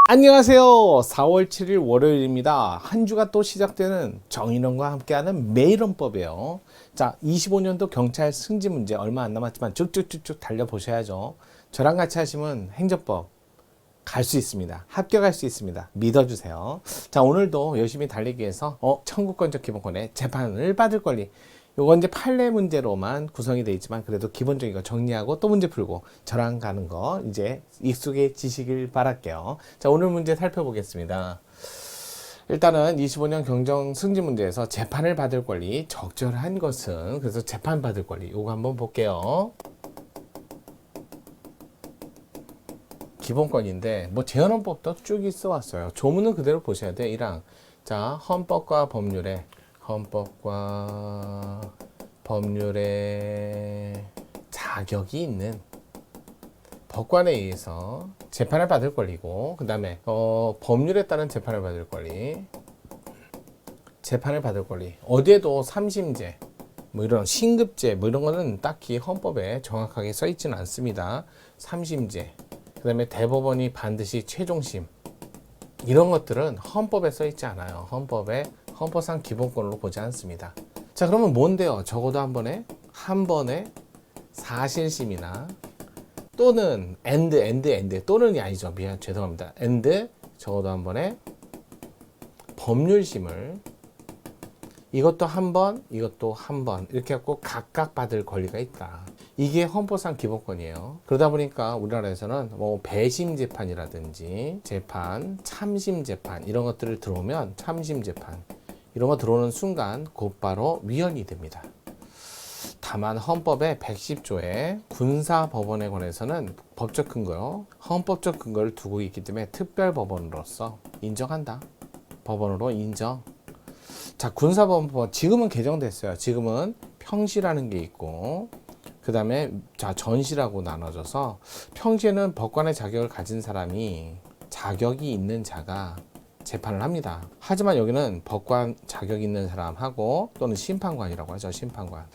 안녕하세요. 4월 7일 월요일입니다. 한 주가 또 시작되는 정인원과 함께하는 매일원법이에요. 자, 25년도 경찰 승진 문제 얼마 안 남았지만 쭉쭉쭉쭉 달려보셔야죠. 저랑 같이 하시면 행정법 갈 수 있습니다. 합격할 수 있습니다. 믿어주세요. 자, 오늘도 열심히 달리기 위해서 청구권적 기본권의 재판을 받을 권리, 요건 이제 판례 문제로만 구성이 되어 있지만 그래도 기본적인 거 정리하고 또 문제 풀고 저랑 가는 거 이제 익숙해지시길 바랄게요. 자, 오늘 문제 살펴보겠습니다. 일단은 25년 경정 승진 문제에서 재판을 받을 권리, 적절한 것은, 그래서 재판 받을 권리, 요거 한번 볼게요. 기본권인데 뭐 재헌헌법도 쭉 있어 왔어요. 조문은 그대로 보셔야 돼. 1항. 자, 헌법과 법률에 자격이 있는 법관에 의해서 재판을 받을 권리고, 그 다음에 법률에 따른 재판을 받을 권리, 어디에도 삼심제, 뭐 이런 신급제, 뭐 이런 거는 딱히 헌법에 정확하게 써 있지는 않습니다. 삼심제, 그 다음에 대법원이 반드시 최종심, 이런 것들은 헌법에 써 있지 않아요. 헌법상 기본권으로 보지 않습니다. 자, 그러면 뭔데요? 적어도 한 번에 사실심이나 또는 또는이 아니죠. 죄송합니다. 적어도 한 번에 법률심을, 이것도 한 번 이렇게 갖고 각각 받을 권리가 있다. 이게 헌법상 기본권이에요. 그러다 보니까 우리나라에서는 뭐 배심 재판이라든지 참심 재판 이런 것들을 들어오면, 참심 재판 이런 거 들어오는 순간 곧바로 위헌이 됩니다. 다만 헌법의 110조에 군사법원에 관해서는 법적 근거요, 헌법적 근거를 두고 있기 때문에 특별법원으로서 인정한다. 법원으로 인정. 자, 군사법원 지금은 개정됐어요. 지금은 평시라는 게 있고, 그 다음에 전시라고 나눠져서, 평시에는 법관의 자격을 가진 사람이, 자격이 있는 자가 재판을 합니다. 하지만 여기는 법관 자격 있는 사람하고 또는 심판관이라고 하죠. 심판관.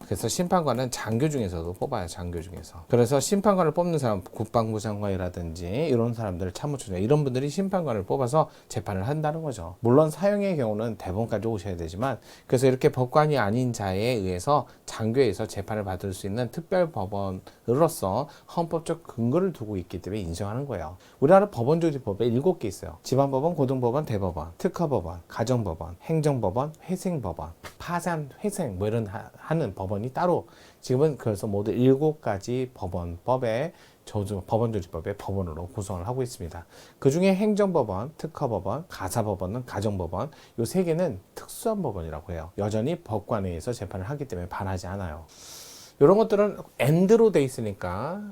그래서 심판관은 장교 중에서도 뽑아요. 장교 중에서. 그래서 심판관을 뽑는 사람, 국방부 장관이라든지 이런 사람들, 참모총장 이런 분들이 심판관을 뽑아서 재판을 한다는 거죠. 물론 사형의 경우는 대법원까지 오셔야 되지만, 그래서 이렇게 법관이 아닌 자에 의해서 장교에서 재판을 받을 수 있는 특별법원으로서 헌법적 근거를 두고 있기 때문에 인정하는 거예요. 우리나라 법원조직법에 7개 있어요. 지방법원, 고등법원, 대법원, 특허법원, 가정법원, 행정법원, 회생법원, 파산, 회생 뭐 이런 하는 법원이 따로, 지금은 그래서 모두 7가지 법원법의 법원조직법의 법원으로 구성을 하고 있습니다. 그 중에 행정법원, 특허법원, 가사법원은 가정법원, 요 3개는 특수한 법원이라고 해요. 여전히 법관에 의해서 재판을 하기 때문에 반하지 않아요. 이런 것들은 and로 돼 있으니까,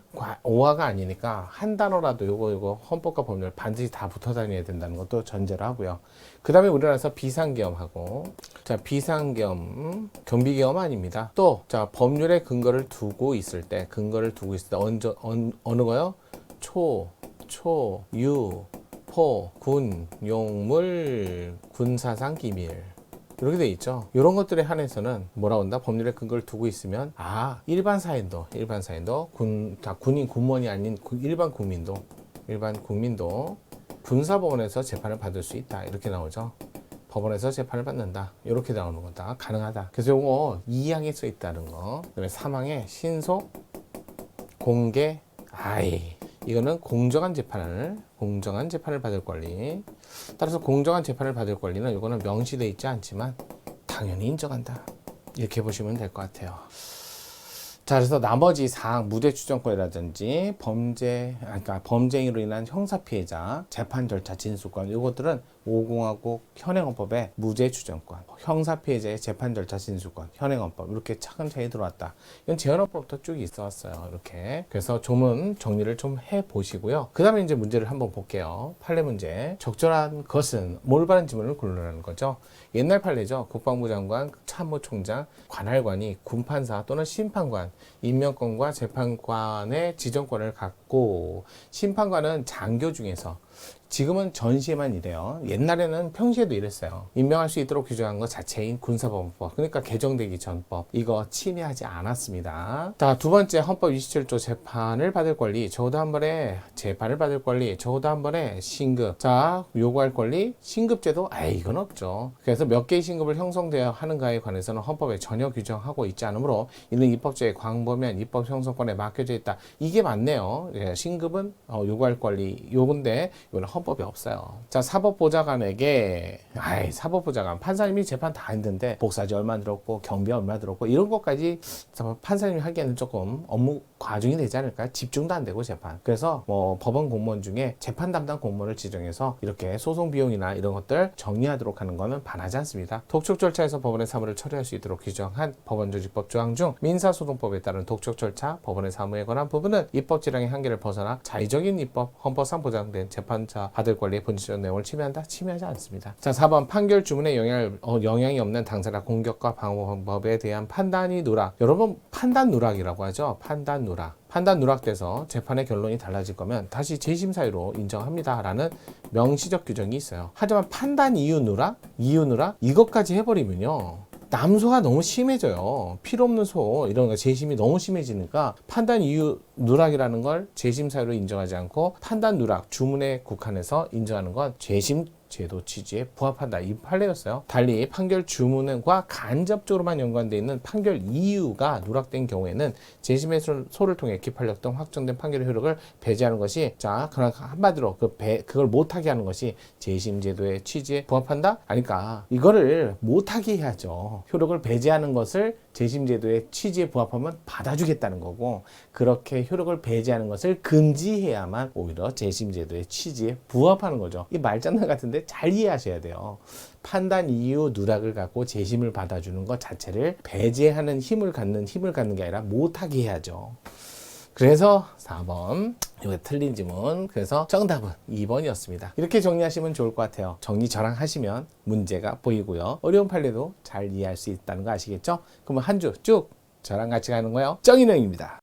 오화가 아니니까 한 단어라도 요거 헌법과 법률 반드시 다 붙어 다녀야 된다는 것도 전제로 하고요. 그 다음에 우리나라에서 비상계엄하고, 자, 비상계엄, 경비계엄 아닙니다. 또, 자, 법률에 근거를 두고 있을 때 어느 거요? 유, 군, 용물, 군사상 기밀. 이렇게 돼 있죠. 이런 것들에 한해서는 뭐라고 한다? 법률에 근거를 두고 있으면, 일반 사인도 군인, 군무원이 아닌 일반 국민도 군사법원에서 재판을 받을 수 있다. 이렇게 나오죠. 법원에서 재판을 받는다. 이렇게 나오는 거다. 가능하다. 그래서 요거 2항에 써 있다는 거. 그다음에 3항에 신속, 공개, 이거는 공정한 재판을 받을 권리. 따라서 공정한 재판을 받을 권리는 이거는 명시되어 있지 않지만 당연히 인정한다. 이렇게 보시면 될 것 같아요. 자, 그래서 나머지 사항, 무죄추정권이라든지 범죄인으로 인한 형사피해자, 재판 절차 진술권, 이것들은 5공화국 현행헌법에 무죄추정권, 형사피해자의 재판 절차 진술권, 현행헌법 이렇게 차근차근 들어왔다. 이건 재헌헌법부터 쭉 있어 왔어요. 이렇게. 그래서 조문 정리를 좀 해보시고요. 그 다음에 이제 문제를 한번 볼게요. 판례 문제. 적절한 것은 올바른 지문을 고르라는 거죠. 옛날 판례죠. 국방부 장관, 참모총장, 관할관이 군판사 또는 심판관, 임명권과 재판관의 지정권을 갖고 있고, 심판관은 장교 중에서 지금은 전시에만 이래요. 옛날에는 평시에도 이랬어요. 임명할 수 있도록 규정한 것 자체인 군사법원법, 그러니까 개정되기 전법, 이거 침해하지 않았습니다. 자, 두 번째, 헌법 27조 재판을 받을 권리, 적어도 한 번에 재판을 받을 권리, 적어도 한 번에 신급. 자, 요구할 권리, 신급제도 이건 없죠. 그래서 몇 개의 신급을 형성되어야 하는가에 관해서는 헌법에 전혀 규정하고 있지 않으므로 이는 입법자의 광범위한 입법 형성권에 맡겨져 있다. 이게 맞네요. 예, 신급은 요구할 권리 요건데 이거는 헌법이 없어요. 자, 사법보좌관에게 사법보좌관 판사님이 재판 다 했는데 복사지 얼마 들었고 경비 얼마 들었고 이런 것까지 판사님이 하기에는 조금 업무 과중이 되지 않을까? 집중도 안 되고 재판. 그래서 뭐 법원 공무원 중에 재판 담당 공무원을 지정해서 이렇게 소송 비용이나 이런 것들 정리하도록 하는 것은 반하지 않습니다. 독촉 절차에서 법원의 사무를 처리할 수 있도록 규정한 법원조직법 조항 중 민사소송법에 따른 독촉 절차, 법원의 사무에 관한 부분은 입법 지령의 한계를 벗어나 자의적인 입법, 헌법상 보장된 재판자 받을 권리의 본질적 내용을 침해한다? 침해하지 않습니다. 자, 4번 판결 주문에 영향이 없는 당사자 공격과 방어 방법에 대한 판단이 누락. 여러분 판단 누락이라고 하죠. 판단 누락. 판단 누락돼서 재판의 결론이 달라질 거면 다시 재심 사유로 인정합니다라는 명시적 규정이 있어요. 하지만 판단 이유 누락, 이것까지 해버리면요. 남소가 너무 심해져요. 필요 없는 소 이런 거 재심이 너무 심해지니까 판단 이유 누락이라는 걸 재심 사유로 인정하지 않고 판단 누락 주문에 국한해서 인정하는 건 재심 제도 취지에 부합한다. 이 판례였어요. 달리 판결 주문과 간접적으로만 연관되어 있는 판결 이유가 누락된 경우에는 재심의 소를 통해 기판력 등 확정된 판결의 효력을 배제하는 것이, 자, 그럼 한마디로 그걸 못하게 하는 것이 재심 제도의 취지에 부합한다? 아니까 이거를 못하게 해야죠. 효력을 배제하는 것을 재심 제도의 취지에 부합하면 받아주겠다는 거고, 그렇게 효력을 배제하는 것을 금지해야만 오히려 재심 제도의 취지에 부합하는 거죠. 이 말장난 같은데 잘 이해하셔야 돼요. 판단 이유 누락을 갖고 재심을 받아주는 것 자체를 배제하는 힘을 갖는 게 아니라 못하게 해야죠. 그래서 4번 이거 틀린 지문. 그래서 정답은 2번이었습니다. 이렇게 정리하시면 좋을 것 같아요. 정리 저랑 하시면 문제가 보이고요. 어려운 판례도 잘 이해할 수 있다는 거 아시겠죠? 그러면 한 주 쭉 저랑 같이 가는 거예요. 정인영입니다.